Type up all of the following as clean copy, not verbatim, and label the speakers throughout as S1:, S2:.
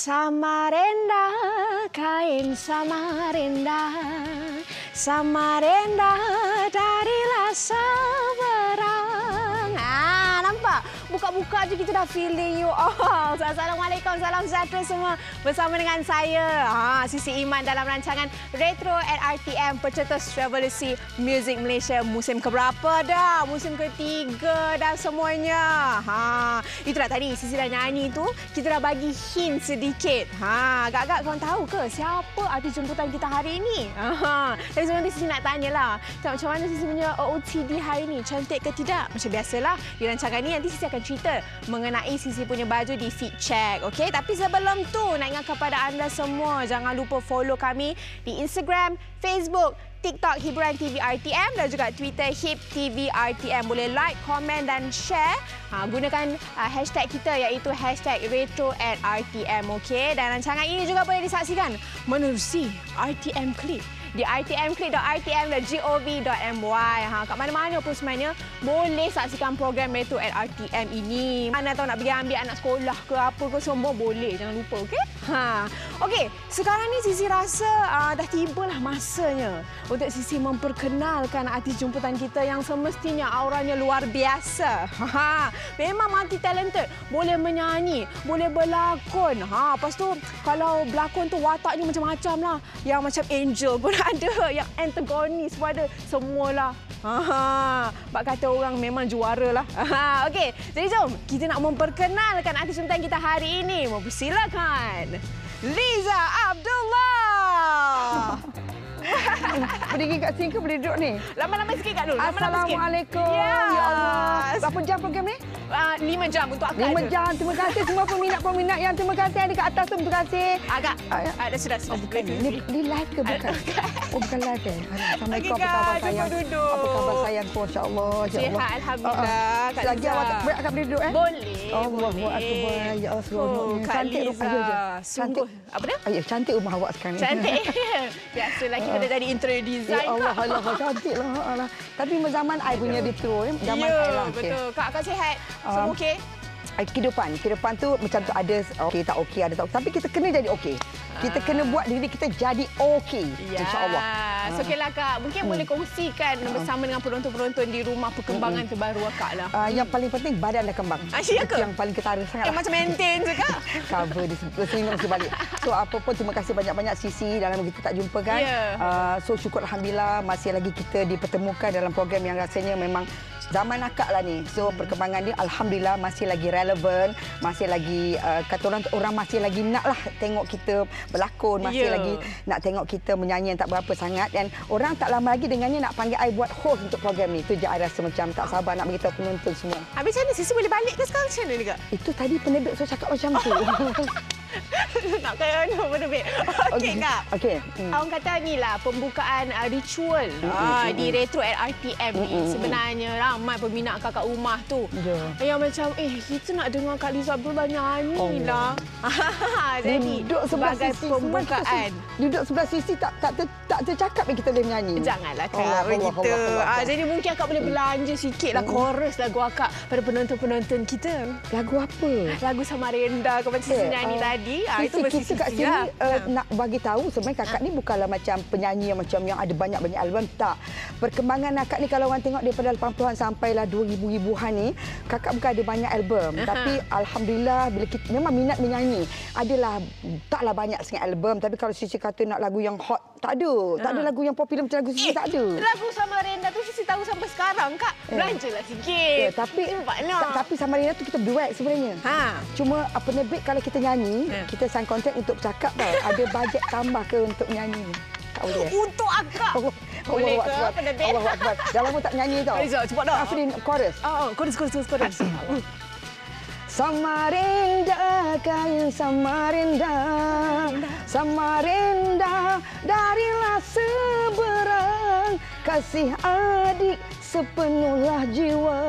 S1: Samarinda, kain Samarinda, Samarinda darilah seberang. Nampak? Buka-buka je kita dah feeling you all. Assalamualaikum, salam sejahtera semua. Bersama dengan saya, Sisi Iman dalam rancangan Retro at RTM Pencetus Revolusi Muzik Malaysia. Musim keberapa dah? Musim ketiga dah semuanya. Itulah tadi Sisi dah nyanyi tu, kita dah bagi hint sedikit. Agak-agak korang tahu ke siapa artis jemputan kita hari ini? Tapi sebelum tu Sisi nak tanyalah, macam mana Sisi punya OOTD hari ini? Cantik ke tidak? Macam biasalah di rancangan ni nanti Sisi akan cerita mengenai Sisi punya baju di Fit Check. Okey, tapi sebelum tu nak ingat kepada anda semua, jangan lupa follow kami di Instagram, Facebook, TikTok Hiburan TV RTM dan juga Twitter HIB TV RTM. Boleh like, komen dan share. Gunakan hashtag kita iaitu hashtag Retro at RTM. Okey, dan rancangan ini juga boleh disaksikan menerusi RTM Click di rtmclick.rtm.gov.my. Kat mana-mana pun sebenarnya boleh saksikan program Retro at RTM ini. Mana tahu nak pergi ambil anak sekolah ke apa ke, semua boleh. Jangan lupa, okey? Okey, sekarang ni Sisi rasa dah tibalah masanya untuk Sisi memperkenalkan artis jemputan kita yang semestinya auranya luar biasa. Memang multi talented, boleh menyanyi, boleh berlakon. Lepas tu kalau berlakon tu wataknya macam-macam lah. Yang macam Angel pun ada, yang antagonis pun ada, semualah. Bak kata orang memang juara lah. Okey, jadi jom kita nak memperkenalkan artis jemputan kita hari ini. Mempersilakan Liza Abdullah.
S2: Berdiri kat sini ke boleh duduk ni?
S1: Lama-lama sikit Kak Nur.
S2: Assalamualaikum.
S1: Ya
S2: Allah. Berapa jam program ni?
S1: 5 jam untuk akak
S2: 5 jam. Terima kasih semua peminat-peminat yang terima kasih yang dekat atas tu. Terima kasih.
S1: Agak. Sudah.
S2: Bukan ni live ke bukan? Oh, bukan live kan? Assalamualaikum.
S1: Apa khabar sayang?
S2: Apa khabar sayang? Masya-Allah.
S1: Sihat alhamdulillah.
S2: Selagi awak tak boleh, akak boleh duduk
S1: Boleh.
S2: Allahu akbar. Ya Allah.
S1: Cantik rumah. Sungguh. Apa dia?
S2: Cantik rumah awak sekarang ni.
S1: Cantik. Biasalah kita dah jadi interior design.
S2: Ya Allah, cantiklah. Tapi zaman I punya retro, zaman I lah.
S1: Betul. Kak sihat? Semua okey?
S2: Kehidupan tu macam tu, ada okey tak okey, ada tak. Tapi kita kena jadi okey. Kita kena buat diri kita jadi okey. InsyaAllah.
S1: So okeylah Kak, mungkin boleh kongsikan bersama dengan penonton-penonton di rumah perkembangan terbaru Kak lah.
S2: Yang paling penting badan dah kembang.
S1: Ya ke?
S2: Yang paling ketara sangat.
S1: Macam maintain je Kak.
S2: Cover di senyum sebalik. So apa pun terima kasih banyak-banyak Sisi dalam kita tak jumpa kan. So syukur alhamdulillah masih lagi kita dipertemukan dalam program yang rasanya memang zaman akak lah ni. So perkembangan dia alhamdulillah masih lagi relevan, masih lagi kata orang masih lagi nak lah tengok kita berlakon, masih lagi nak tengok kita menyanyi yang tak berapa sangat, dan orang tak lama lagi dengannya nak panggil I buat host untuk program ni. Itu je I rasa macam tak sabar nak beritahu penonton semua.
S1: Habis macam mana Sisi boleh balik ke sekarang macam mana ni Kak?
S2: Itu tadi penerbit saya cakap macam tu.
S1: Nak kaya penerbit. Okey Kak.
S2: Okey.
S1: Orang kata ni lah pembukaan ritual di Retro at RTM ni. Sebenarnya ramai peminat kat rumah tu. Yang macam kita nak dengar Kak Liza Abdullah nyanyi lah. Jadi
S2: duduk
S1: sebagai pembukaan.
S2: Duduk sebelah Sisi tak tercakap yang kita boleh menyanyi.
S1: Janganlah Kak begitu. Jadi mungkin Kak boleh belanja sikitlah chorus lagu Kak pada penonton-penonton kita.
S2: Lagu apa?
S1: Lagu Samarinda Kak macam Sisi nyanyi tadi. Itu
S2: kita kat sini nak bagi tahu sebenarnya kakak ni bukanlah macam penyanyi yang ada banyak-banyak album, tak. Perkembangan kakak ni kalau orang tengok daripada 80-an sampailah 2000-an ni, kakak bukan ada banyak album, tapi alhamdulillah bila kita memang minat menyanyi. Adalah taklah banyak sangat album, tapi kalau Sisi kata nak lagu yang hot, tak ada. Tak ada lagu yang popular macam lagu Sisi, tak ada.
S1: Lagu Samarinda tu Sisi tahu sampai sekarang Kak. Belanjalah sikit.
S2: Tapi Samarinda tu kita duet sebenarnya. Cuma penerbit kalau kita nyanyi, kita sign kontrak untuk bercakap tau. Ada bajet tambah ke untuk nyanyi ni? Tak boleh.
S1: Untuk akak. Boleh ke penerbit?
S2: Allahu Akbar. Dah lama tak nyanyi tau.
S1: Liza, cepat dah.
S2: Afrin, chorus.
S1: Chorus.
S2: Samarinda, kain Samarinda, Samarinda darilah seberang, kasih adik sepenuhlah jiwa,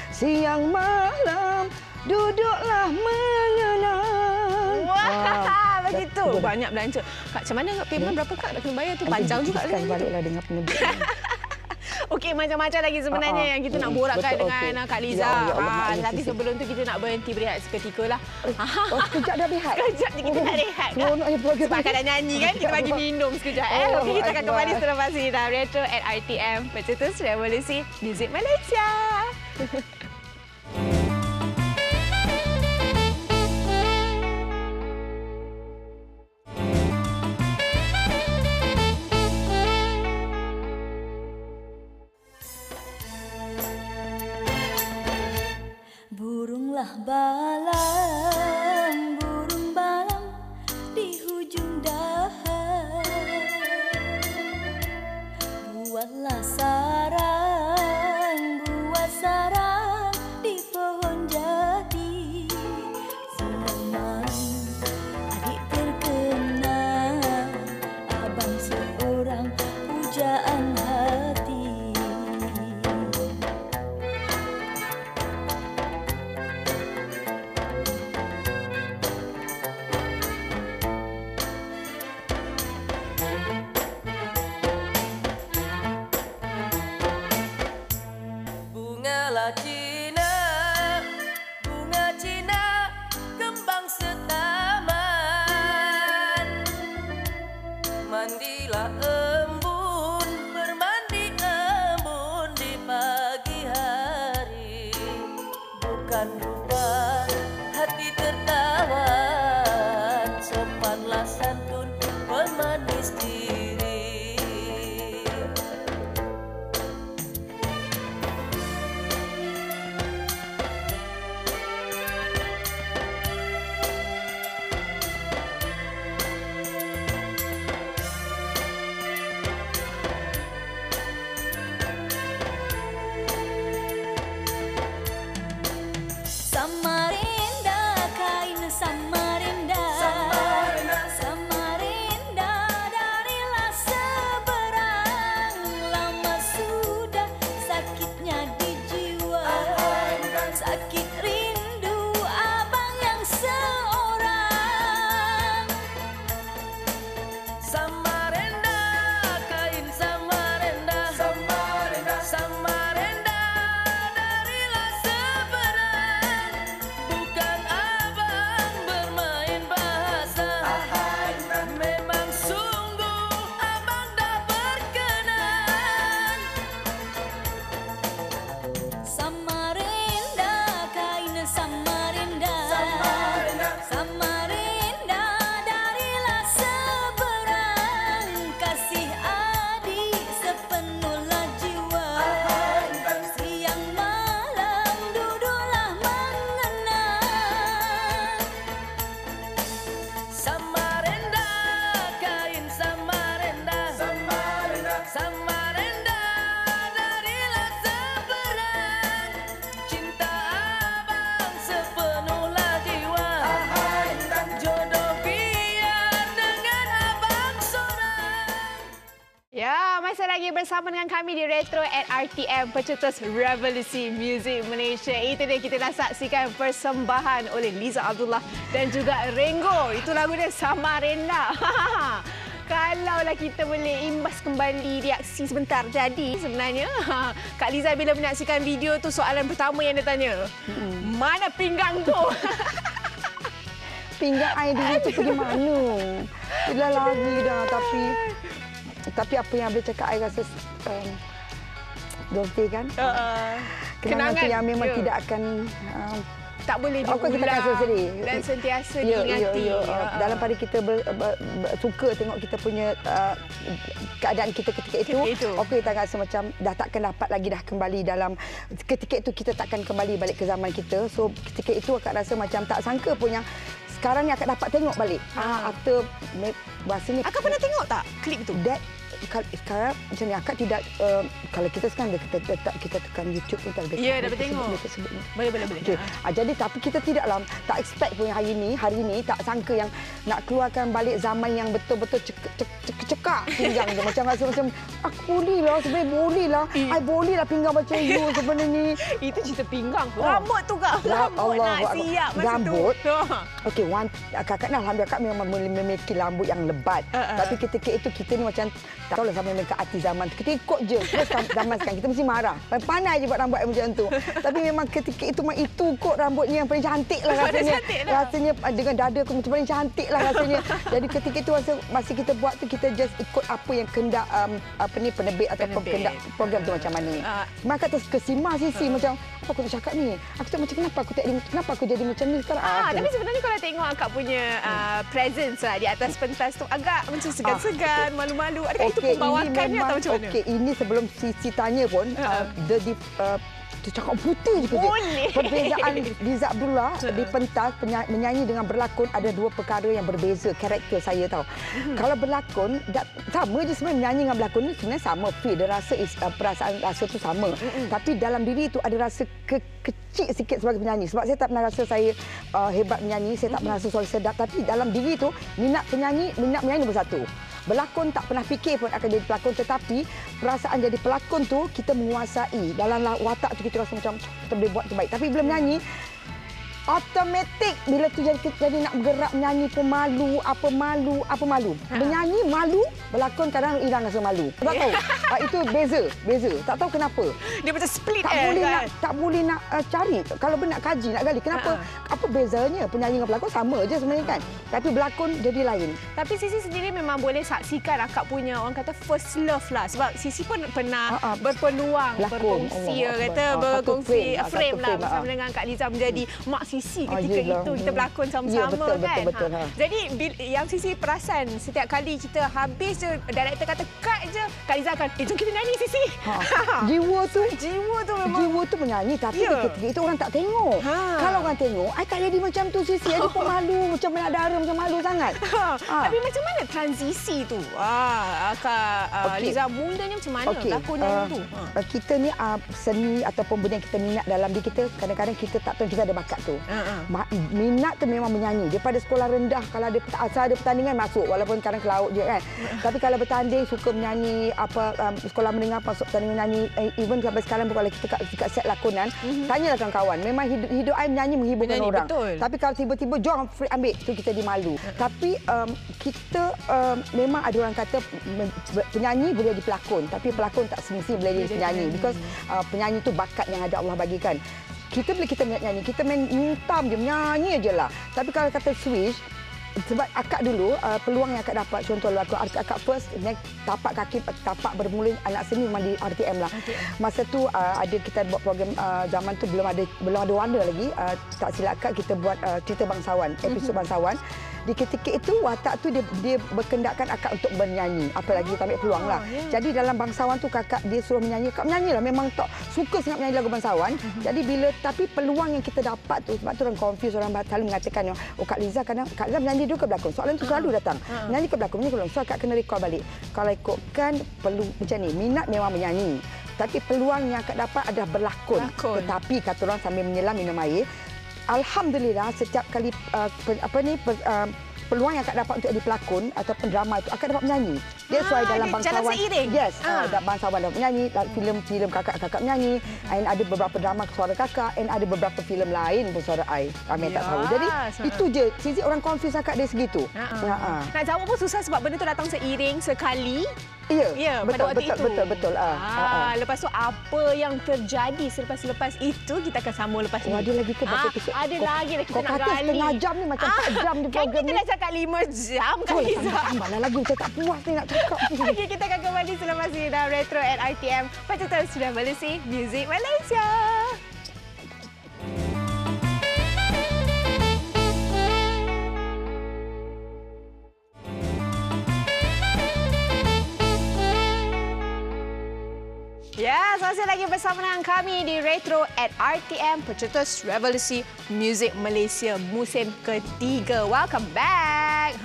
S2: siang malam duduklah mengenang.
S1: Wah, begitu. Banyak belanja. Kak, macam mana payment berapa Kak nak kena bayar tu? Panjang juga
S2: kan baliklah dengan penerbit.
S1: Okey, macam-macam lagi sebenarnya yang kita nak borakkan dengan Kak Liza. Tapi sebelum tu kita nak berhenti berehat seketika lah.
S2: Sekejap dah berehat?
S1: Sekejap je kita nak rehat. Sebab Kak dah nyanyi kan, kita bagi minum sekejap. Okey, kita akan kembali selepas ini dalam Retro at RTM, Pencetus Revolusi Muzik Malaysia.
S3: Burunglah balang, burung balang di hujung dahan. Buatlah sarang, buat sarang di pohon jati. Selamat adik terkenal, abang seorang pujaan hati.
S4: Cina, bunga Cina, kembang setaman. Mandilah embun, bermandi embun di pagi hari. Bukan rupa hati tertawan, sopanlah santun pemanis diri.
S1: Masih lagi bersama dengan kami di Retro at RTM, Pencetus Revolusi Muzik Malaysia. Itu dia, kita dah saksikan persembahan oleh Liza Abdullah dan juga Renggo. Itu lagu dia Samarinda. Kalaulah kita boleh imbas kembali reaksi sebentar jadi sebenarnya. Kak Liza bila menyaksikan video tu, soalan pertama yang dia tanya, mana pinggang tu?
S2: Pinggang idol itu pergi mana? Dah lari dah, tapi apa yang boleh cakap, saya rasa birthday kan? Kenangan yang memang tidak akan
S1: tak boleh diulang dan sentiasa diingati.
S2: Dalam pada kita suka tengok kita punya keadaan kita ketika itu. Okey, kita rasa macam dah takkan dapat lagi dah kembali dalam ketika itu, kita takkan kembali balik ke zaman kita. So ketika itu akak rasa macam tak sangka pun yang sekarang ni akak dapat tengok balik. After bahasanya,
S1: akak pernah tengok tak klip tu?
S2: Sekarang macam ni, akak tidak, kalau kita sekarang kita tekan YouTube pun tak boleh.
S1: Ya, dah tengok. Boleh.
S2: Okay. Jadi tapi kita tidaklah tak expect pun hari ini tak sangka yang nak keluarkan balik zaman yang betul-betul cekak pinggang tu. Macam rasa macam aku boleh lah. I boleh lah pinggang macam you sebenarnya.
S1: Itu cerita pinggang. Rambut tu Kak. Rambut nak siap masa
S2: rambut.
S1: Tu.
S2: Okey, kakak ni alhamdulillah kakak memang memiliki rambut yang lebat. Tapi ketika itu kita ni macam Tak tahulah sama dengan artis zaman tu. Kita ikut je. Terus zaman sekarang kita mesti marah. Pandai je buat rambut macam tu. Tapi memang ketika itu kot rambutnya yang paling cantik lah rasanya. Rasanya dengan dada aku macam paling cantik lah rasanya. Jadi ketika itu masa kita buat tu kita just ikut apa yang kehendak penerbit atau kehendak program tu macam mana. Maka terus kesima Sisi macam apa aku nak cakap ni? Aku tak macam kenapa aku jadi macam ni sekarang?
S1: Tapi sebenarnya kalau tengok akak punya presence lah di atas pentas tu agak macam segan-segan, malu-malu. Adakah itu pembawakannya atau macam mana?
S2: Okey, ini sebelum Sisi tanya pun dia cakap putih je kerja. Perbezaan Liza Abdullah di pentas menyanyi dengan berlakon ada dua perkara yang berbeza karakter saya tahu. Kalau berlakon sama je sebenarnya, menyanyi dengan berlakon ni sebenarnya sama feel, dia rasa perasaan rasa tu sama. Tapi dalam diri tu ada rasa kecil sikit sebagai penyanyi. Sebab saya tak pernah rasa saya hebat menyanyi, saya tak pernah rasa suara sedap, tapi dalam diri tu minat menyanyi nombor satu. Berlakon tak pernah fikir pun akan jadi pelakon, tetapi perasaan jadi pelakon tu kita menguasai. Dalam watak tu kita rasa macam kita boleh buat terbaik. Tapi bila menyanyi, automatik bila tu jadi nak bergerak menyanyi pun malu. Menyanyi malu, berlakon kadang hilang rasa malu. Tak tahu. Itu beza. Tak tahu kenapa.
S1: Dia macam split
S2: tak boleh nak cari. Kalau nak kaji, nak gali kenapa? Apa bezanya? Penyanyi dengan pelakon sama je sebenarnya kan. Tapi berlakon jadi lain.
S1: Tapi Sisi sendiri memang boleh saksikan akak punya orang kata first love lah. Sebab Sisi pun pernah berpeluang berkongsi berkongsi frame lah bersama dengan Kak Liza menjadi mak Sisi ketika itu kita berlakon sama-sama kan. Betul. Jadi yang Sisi perasan setiap kali kita habis je director kata cut je, Kak Liza akan jom kita nyanyi Sisi.
S2: Jiwa tu
S1: memang
S2: menyanyi, tapi ketika itu orang tak tengok. Kalau orang tengok, I tak jadi macam tu Sisi. I pun malu, macam banyak darah, macam malu sangat.
S1: Tapi macam mana transisi tu? Kak Liza mulanya macam mana lakonnya tu?
S2: Kita ni seni ataupun benda yang kita minat dalam diri kita, kadang-kadang kita tak tahu kita ada bakat tu. Minat tu memang menyanyi. Daripada sekolah rendah, kalau asal ada pertandingan masuk, walaupun kadang ke laut je kan. Tapi kalau bertanding suka menyanyi, sekolah menengah masuk pertandingan menyanyi, even sampai sekarang pun kalau kita kat set lakonan, tanyalah kawan-kawan. Memang hidup I menyanyi menghiburkan orang. Betul. Tapi kalau tiba-tiba jom ambil tu kita jadi malu. Tapi kita memang ada orang kata penyanyi boleh jadi pelakon, tapi pelakon tak semestinya boleh jadi penyanyi. Because penyanyi tu bakat yang ada Allah bagikan. Kita bila kita nyanyi, kita main mintam je, menyanyi je lah. Tapi kalau kata switch, sebab akak dulu, peluang yang akak dapat, contoh akak first, tapak bermula anak seni memang di RTM lah. Masa tu ada kita buat program, zaman tu belum ada warna lagi. Tak silap akak, kita buat cerita bangsawan, episod bangsawan. Di ketika itu watak tu dia berkendakkan akak untuk bernyanyi, apalagi kita ambil peluang lah. Jadi dalam bangsawan tu kakak dia suruh menyanyi, akak menyanyilah, memang tak suka sangat menyanyi lagu bangsawan. Jadi tapi peluang yang kita dapat tu, sebab tu orang confuse, orang selalu mengatakan Kak Liza kadang Kak Liza menyanyi dulu ke berlakon. Soalan tu selalu datang. Menyanyi ke berlakon, menyanyi ke berlakon. So akak kena recall balik. Kalau ikutkan perlu macam ni, minat memang menyanyi. Tapi peluang yang akak dapat adalah berlakon. Tetapi kata orang sambil menyelam minum air, alhamdulillah setiap kali peluang yang akak dapat untuk jadi pelakon atau pendrama itu akak dapat menyanyi. That's why dalam bangsawan.
S1: Jalan seiring.
S2: Yes, dalam bangsawan dapat menyanyi, filem kakak menyanyi, and ada beberapa drama suara kakak, and ada beberapa filem lain pun suara I. Kami tak tahu. Jadi itu je. Sisi orang confuse akak dia segitu.
S1: Nak jawab pun susah sebab benda tu datang seiring sekali.
S2: Ya,
S1: betul.
S2: Lepas
S1: tu apa yang terjadi selepas itu kita akan sambung lepas ni.
S2: Ada lagi ke episod?
S1: Ada lagi kita nak gali.
S2: Kau kata setengah jam ni macam 4 jam di program ni.
S1: Kan kita dah cakap 5 jam Kak Liza.
S2: Tambahlah lagi macam tak puas ni nak cakap.
S1: Okey, kita akan kembali selepas ini dalam Retro at RTM. Peserta sudah Malaysia, Music Malaysia. Ya, masih lagi bersama dengan kami di Retro at RTM, Pencetus Revolusi Music Malaysia musim ketiga. Welcome back.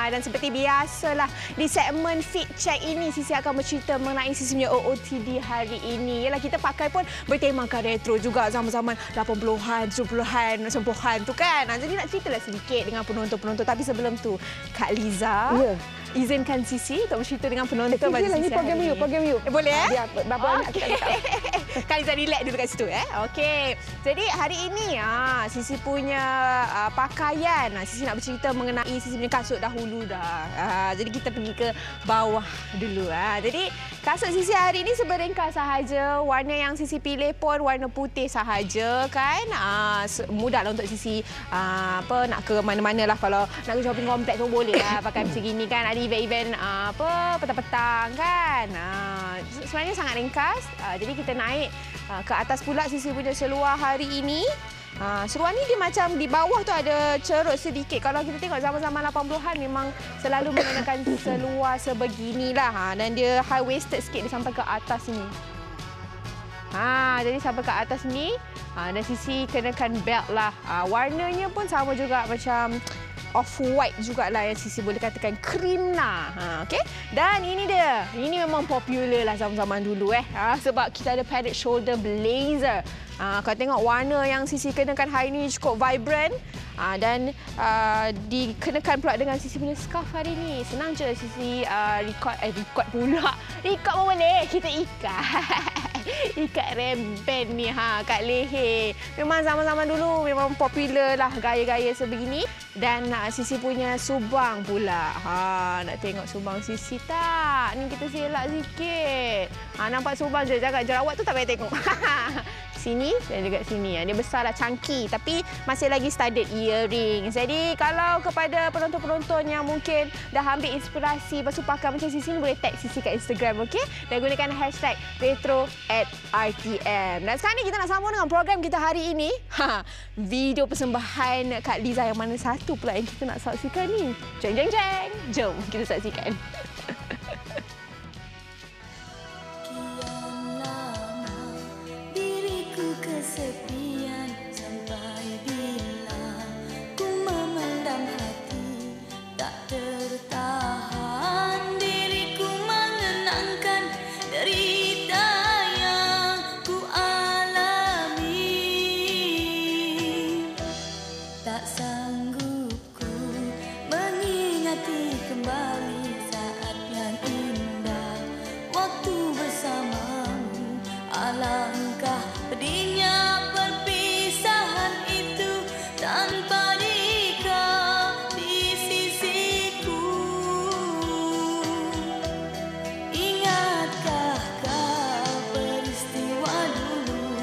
S1: Dan seperti biasalah di segmen Fit Check ini Sisi akan bercerita mengenai Sisi punya OOTD hari ini. Yalah, kita pakai pun bertemakan retro juga zaman-zaman 80-an, 70-an, 90-an tu kan. Jadi nak ceritalah sedikit dengan penonton-penonton. Tapi sebelum tu, Kak Liza. izinkan Sisi untuk bercerita dengan penonton.
S2: Ini program you.
S1: Boleh
S2: Biar berapa banyak kita tahu.
S1: Kali saya relax dulu kat situ Okey. Jadi hari ini Sisi punya pakaian. Sisi nak bercerita mengenai Sisi punya kasut dahulu dah. Jadi kita pergi ke bawah dulu. Jadi kasut Sisi hari ini seberingkas sahaja. Warna yang Sisi pilih pun warna putih sahaja kan. Mudahlah untuk Sisi nak ke mana-mana lah. Kalau nak ke shopping kompleks pun boleh lah pakai macam gini kan. Ada event-event petang-petang kan. Sebenarnya sangat ringkas. Jadi kita naik ke atas pula Sisi punya seluar hari ini. Seluar ni dia macam di bawah tu ada cerut sedikit. Kalau kita tengok zaman-zaman 80-an memang selalu menggunakan seluar sebeginilah. Dan dia high waisted sikit, dia sampai ke atas sini. Jadi sampai ke atas ni. Dan Sisi kenakan belt lah. Warnanya pun sama juga macam off-white jugalah yang Sisi boleh katakan cream lah. Okay? Dan ini dia. Ini memang popular lah zaman-zaman dulu sebab kita ada padded shoulder blazer. Kalau tengok warna yang Sisi kenakan hari ini cukup vibrant. Dan dikenakan pula dengan Sisi punya scarf hari ini. Senang je Sisi record pula. Record pun boleh. Kita ikat remband ni kat leher. Memang zaman-zaman dulu memang popular lah gaya-gaya sebegini. Dan Sisi punya subang pula. Nak tengok subang Sisi tak? Ni kita selak sikit. Nampak subang je. Jangan jerawat tu tak payah tengok. Sini dan juga sini. Dia besarlah, chunky tapi masih lagi studded earring. Jadi kalau kepada penonton-penonton yang mungkin dah ambil inspirasi basuh pakai macam Sisi ni, boleh tag Sisi kat Instagram, okey? Dan gunakan hashtag #retro@rtm. Dan sekarang ni kita nak sambung dengan program kita hari ini. Video persembahan Kak Liza yang mana satu pula yang kita nak saksikan ni. Jeng jeng jeng. Jom kita saksikan.
S3: Kesepian sampai bila ku memendam hati, tak tertahan diriku mengenangkan derita yang ku alami. Tak sanggup ku mengingati kembali saat yang indah waktu bersamamu. Alangkah pedihnya perpisahan itu tanpa dikau di sisiku. Ingatkah kau peristiwa dulu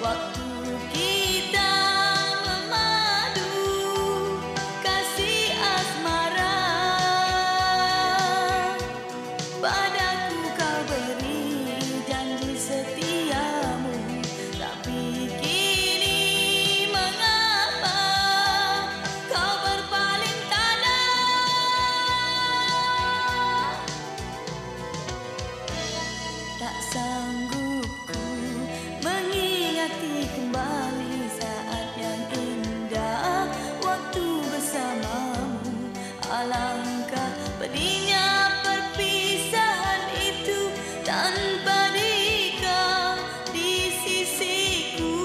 S3: waktu kita memadu kasih asmara? Padaku kau beri janji setiamu, tapi kini mengapa kau berpaling tada? Tak sanggup ku mengingati kembali saat yang indah waktu bersamamu. Alangkah pedihnya perpisahan itu tanpa dikau di sisiku.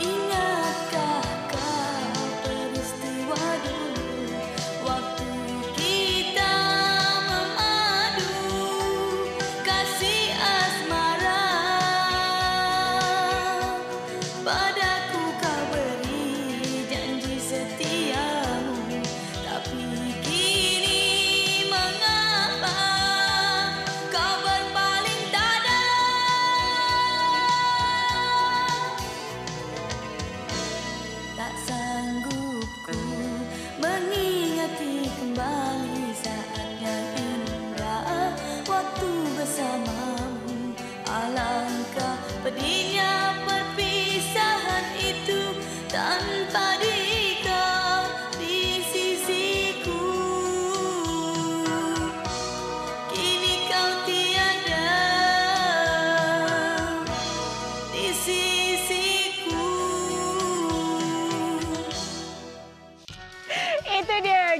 S3: Ingatkah kau peristiwa dulu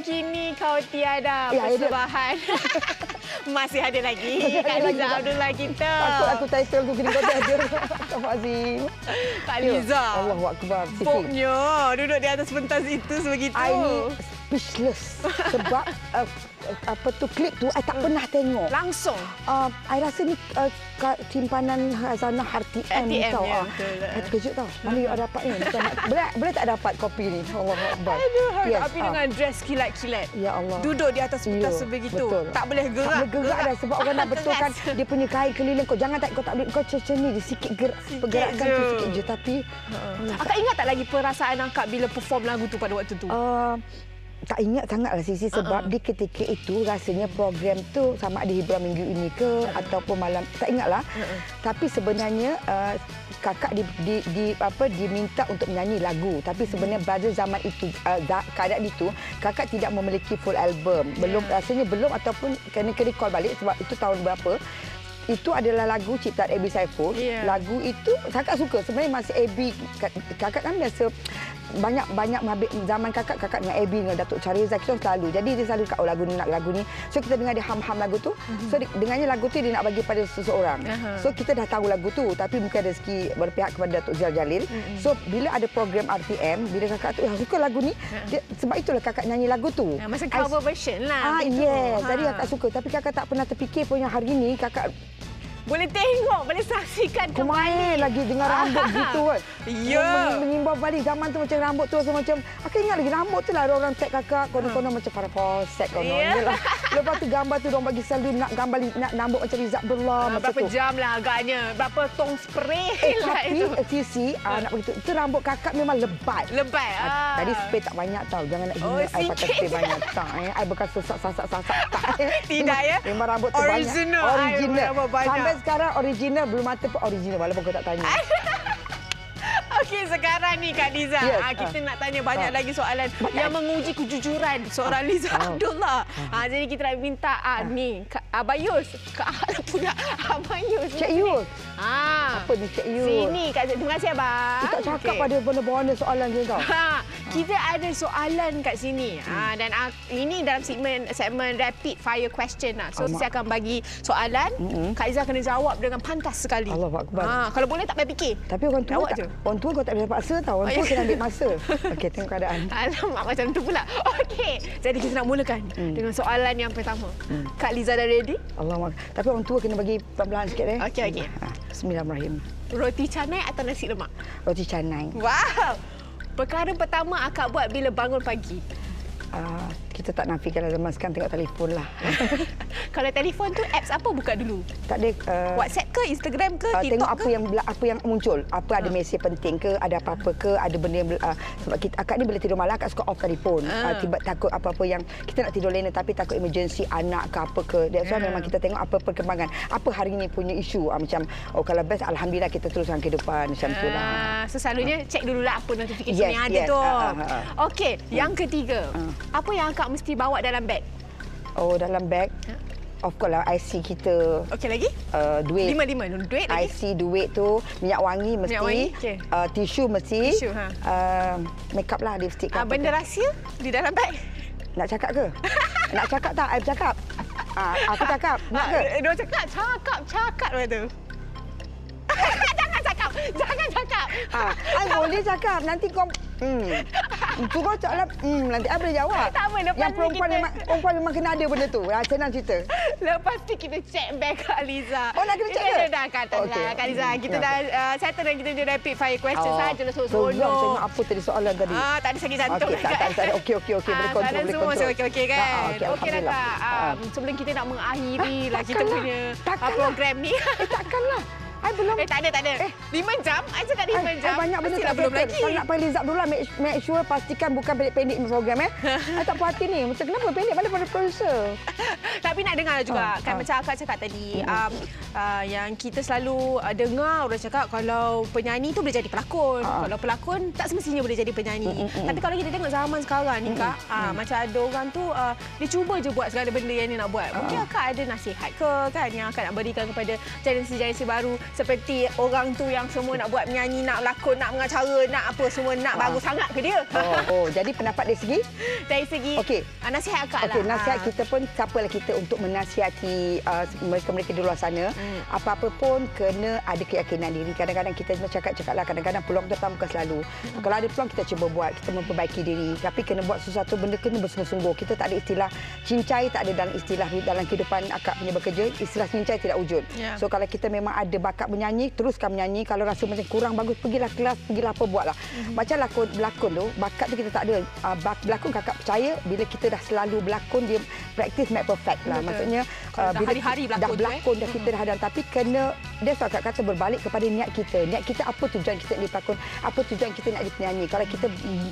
S1: kini kau tiada
S2: Ya,
S1: persembahan. Masih ada lagi Kak Liza Abdullah kita.
S2: Aku title tu kena kau ada. Astagfirullahalazim.
S1: Kak Liza.
S2: Allahu akbar.
S1: Poknya duduk di atas pentas itu sebegitu.
S2: I ni speechless sebab klip tu I tak pernah tengok.
S1: Langsung.
S2: I rasa ni simpanan Hazanah RTM tau.
S1: Ya, betul.
S2: Terkejut tau. Mana you dapat ni? Boleh tak dapat kopi ni? Allahu akbar.
S1: Aduh, tapi dengan dress kilat-kilat.
S2: Ya Allah.
S1: Duduk di atas pentas sebegitu.
S2: Betul.
S1: Tak boleh gerak.
S2: Tak boleh gerak dah sebab orang nak betulkan dia punya kain keliling kau. Jangan tak kau tak boleh kau macam ni dia sikit gerak. Pergerakan tu sikit je tapi
S1: Akak ingat tak lagi perasaan akak bila perform lagu tu pada waktu tu?
S2: Tak ingat sangatlah Sisi sebab di ketika itu rasanya program tu sama ada hiburan minggu ini ke ataupun malam tak ingatlah. Tapi sebenarnya kakak diminta untuk menyanyi lagu tapi sebenarnya pada zaman itu keadaan itu kakak tidak memiliki full album. Rasanya belum ataupun kena recall balik sebab itu tahun berapa. Itu adalah lagu ciptaan Abi Saiful. Lagu itu kakak suka. Sebenarnya masih Abi kakak kan biasa banyak zaman kakak dengan Abi dengan Datuk Chariza kita selalu. Jadi dia selalu kat lagu ni nak lagu ni. So kita dengar dia ham-ham lagu tu. So dengarnya lagu tu dia nak bagi pada seseorang. So kita dah tahu lagu tu tapi mungkin rezeki berpihak kepada Datuk Jalil. So bila ada program RTM bila kakak tu suka lagu ni sebab itulah kakak nyanyi lagu tu.
S1: Masa cover version lah.
S2: Yes. Jadi kakak suka tapi kakak tak pernah terfikir pun yang hari ni kakak
S1: boleh tengok, boleh saksikan
S2: kembali lagi dengan rambut gitu kan.
S1: Ya.
S2: Mengimbau balik zaman tu macam rambut tu rasa macam aku ingat lagi rambut tu lah ada orang tag kakak konon-konon macam Farah Fawcett konon lah. Lepas tu gambar tu orang bagi selalu nak gambar nak rambut macam Riza Abdullah macam
S1: berapa
S2: tu.
S1: Berapa jam lah agaknya, berapa tong spray lah
S2: tapi
S1: itu.
S2: Sisi nak begitu itu rambut kakak memang lebat.
S1: Lebat.
S2: Tadi spray tak banyak tau. Jangan nak gina I pakai spray banyak tak. I bekas sasak tak.
S1: Tidak ya.
S2: Memang rambut tu banyak. Original. Sampai sekarang original belum mata pun original walaupun kau tak tanya.
S1: Okey, sekarang ni Kak Liza, kita nak tanya banyak lagi soalan yang menguji kejujuran seorang Liza Abdullah. Jadi kita nak minta ni Abayus, pula Abayus.
S2: Cik Yus. Apa ni Cik Yus?
S1: Sini Kak. Terima kasih abang.
S2: Kita cakap pada bona-bona soalan je tau.
S1: Kita ada soalan kat sini. Dan ini dalam segmen rapid fire question lah. So saya akan bagi soalan, Kak Liza kena jawab dengan pantas sekali.
S2: Allahuakbar.
S1: Kalau boleh tak payah fikir.
S2: Tapi orang tua kau tak boleh paksa tau. Orang tua kena ambil masa. Okey, tengok keadaan.
S1: Alamak, macam tu pula. Okey, jadi kita nak mulakan dengan soalan yang pertama. Kak Liza dah ready?
S2: Allahuakbar. Tapi orang tua kena bagi pelan-pelan sikit eh.
S1: Okey.
S2: Bismillahirrahmanirrahim.
S1: Roti canai atau nasi lemak?
S2: Roti canai.
S1: Wow. Perkara pertama akak buat bila bangun pagi?
S2: Kita tak nafikan zaman sekarang tengok telefon lah.
S1: Kalau telefon tu apps apa buka dulu?
S2: Tak ada
S1: WhatsApp ke, Instagram ke, TikTok
S2: tengok
S1: ke?
S2: apa yang muncul. Apa ada mesej penting ke, ada apa-apa ke, ada benda yang sebab akak ni bila tidur malam akak suka off telefon. Tiba takut apa-apa yang kita nak tidur lena tapi takut emergency anak ke apa ke. That's why memang kita tengok apa perkembangan. Apa hari ni punya isu macam kalau best alhamdulillah kita teruskan ke depan macam tu lah.
S1: So selalunya cek dululah apa notifikasi yang ada tu. Okey, yang ketiga. Apa yang akak mesti bawa dalam beg?
S2: Dalam beg. Of course lah IC kita.
S1: Okey lagi?
S2: Duit.
S1: Lima. Duit lagi?
S2: IC, duit tu, minyak wangi mesti.
S1: Minyak wangi, okay.
S2: Tisu mesti.
S1: Tisu,
S2: make up lah, lipstick.
S1: Benda rahsia di dalam beg?
S2: Nak cakap ke? Nak cakap tak? I bercakap. Aku cakap. Nak ke?
S1: Dia cakap lah tu. Jangan cakap.
S2: Boleh cakap. Nanti kau Suruh cakap nanti I boleh jawab.
S1: Tak apa, lepas
S2: yang perempuan memang kena ada benda tu. Senang cerita.
S1: Lepas ni kita check back Kak Liza.
S2: Nak kena check ke?
S1: Dah katalah Kak Liza. Kita dah settle dan kita ada rapid fire question saja lah
S2: seronok. Tengok apa tadi soalan tadi.
S1: Tak ada sakit jantung.
S2: Okey. Boleh kontrol.
S1: Semua okey kan? Okey dah Kak. Sebelum kita nak mengakhiri lah kita punya program ni.
S2: Takkanlah. I belum.
S1: Tak ada. 5 jam? I cakap 5 jam.
S2: Banyak benda tak
S1: belum lagi.
S2: Kalau nak panggil Liza Abdullah, make sure pastikan bukan pendek-pendek program I tak puas hati ni. Macam kenapa pendek pada producer?
S1: Tapi nak dengar juga. Kan macam akak cakap tadi, yang kita selalu dengar orang cakap kalau penyanyi tu boleh jadi pelakon. Kalau pelakon tak semestinya boleh jadi penyanyi. Tapi kalau kita tengok zaman sekarang ni Kak, macam ada orang tu dia cuba je buat segala benda yang dia nak buat. Mungkin akak ada nasihat ke kan yang akak nak berikan kepada generasi baru seperti orang tu yang semua nak buat menyanyi, nak berlakon, nak mengacara, nak apa semua, nak bagus sangat ke dia?
S2: Jadi pendapat dari segi?
S1: Dari segi nasihat akak lah.
S2: Nasihat kita pun, siapalah kita untuk menasihati mereka-mereka di luar sana. Apa-apa pun kena ada keyakinan diri. Kadang-kadang kita cakap-cakaplah, kadang-kadang peluang tu bukan selalu. Kalau ada peluang kita cuba buat, kita memperbaiki diri. Tapi kena buat sesuatu benda kena bersungguh-sungguh. Kita tak ada istilah cincai, tak ada dalam istilah dalam kehidupan akak punya bekerja. Istilah cincai tidak wujud. So kalau kita memang ada bakat menyanyi, teruskan menyanyi. Kalau rasa macam kurang bagus, pergilah kelas, pergilah apa, buatlah. Macam berlakon tu, bakat tu kita tak ada. Berlakon kakak percaya bila kita dah selalu berlakon, dia practice make perfect lah. Maksudnya bila
S1: hari-hari
S2: dah berlakon, dah kita dah ada. Tapi kena, dia kakak kata berbalik kepada niat kita. Niat kita apa tujuan kita nak berlakon, apa tujuan kita nak jadi penyanyi. Kalau kita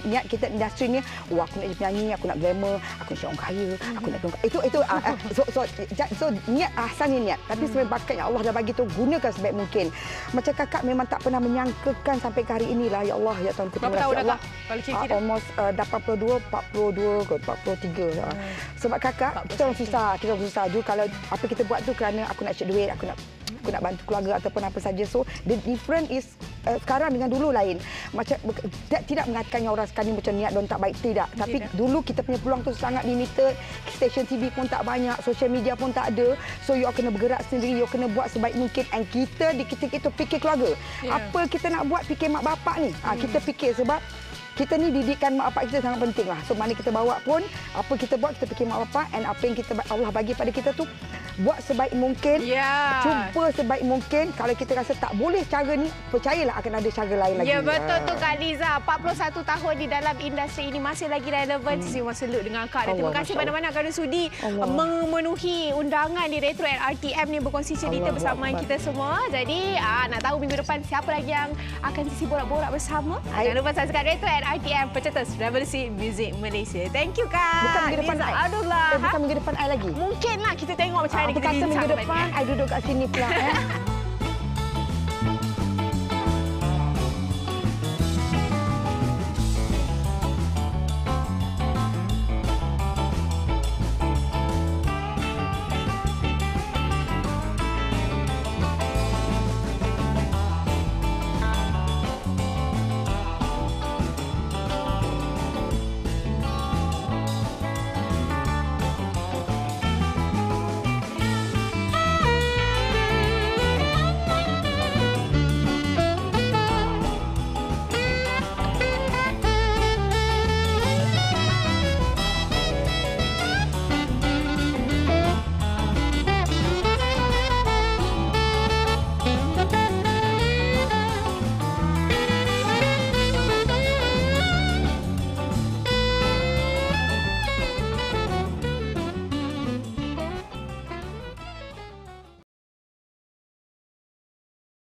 S2: niat kita industri ni, aku nak jadi penyanyi, aku nak glamour, aku nak jadi orang kaya, aku nak so niat asalnya niat. Tapi sebenarnya bakat yang Allah dah bagi tu gunakan sebaik mungkin. Macam kakak memang tak pernah menyangkakan sampai ke hari inilah, ya Allah, ya Tuhan,
S1: berapa tahun dah kalau kira-kira?
S2: Almost 82, 42 ke 43 lah. Sebab kakak kita orang susah juga. Kalau apa kita buat tu kerana aku nak cek duit, aku nak bantu keluarga ataupun apa saja. So the difference is sekarang dengan dulu lain. Macam tidak mengatakan yang orang sekarang ni macam niat dan tak baik, tidak. Tapi dulu kita punya peluang tu sangat limited. Stesen TV pun tak banyak, social media pun tak ada. So you kena bergerak sendiri, you kena buat sebaik mungkin. And kita di kita fikir keluarga. Apa kita nak buat, fikir mak bapak ni. Kita fikir sebab kita ni didikan mak bapak kita sangat penting lah. So mana kita bawa pun, apa kita buat, kita fikir mak bapak. And apa yang Allah bagi pada kita tu, buat sebaik mungkin. Cuba sebaik mungkin. Kalau kita rasa tak boleh cara ni, percayalah akan ada cara lain lagi.
S1: Ya, betul tu Kak Liza. 41 tahun di dalam industri ini masih lagi relevan. Saya memang salute dengan Kak. Dan terima kasih banyak-banyak kerana sudi memenuhi undangan di Retro RTM ni, berkongsi cerita bersama kita semua. Jadi nak tahu minggu depan siapa lagi yang akan sisi borak-borak bersama? Jangan lupa saksikan Retro RTM, pencetus revolusi muzik Malaysia. Thank you Kak.
S2: Bukan minggu depan
S1: Abdullah.
S2: Bukan minggu depan I lagi.
S1: Mungkinlah kita tengok macam mana
S2: kita
S1: kita
S2: minggu depan I duduk kat sini pula.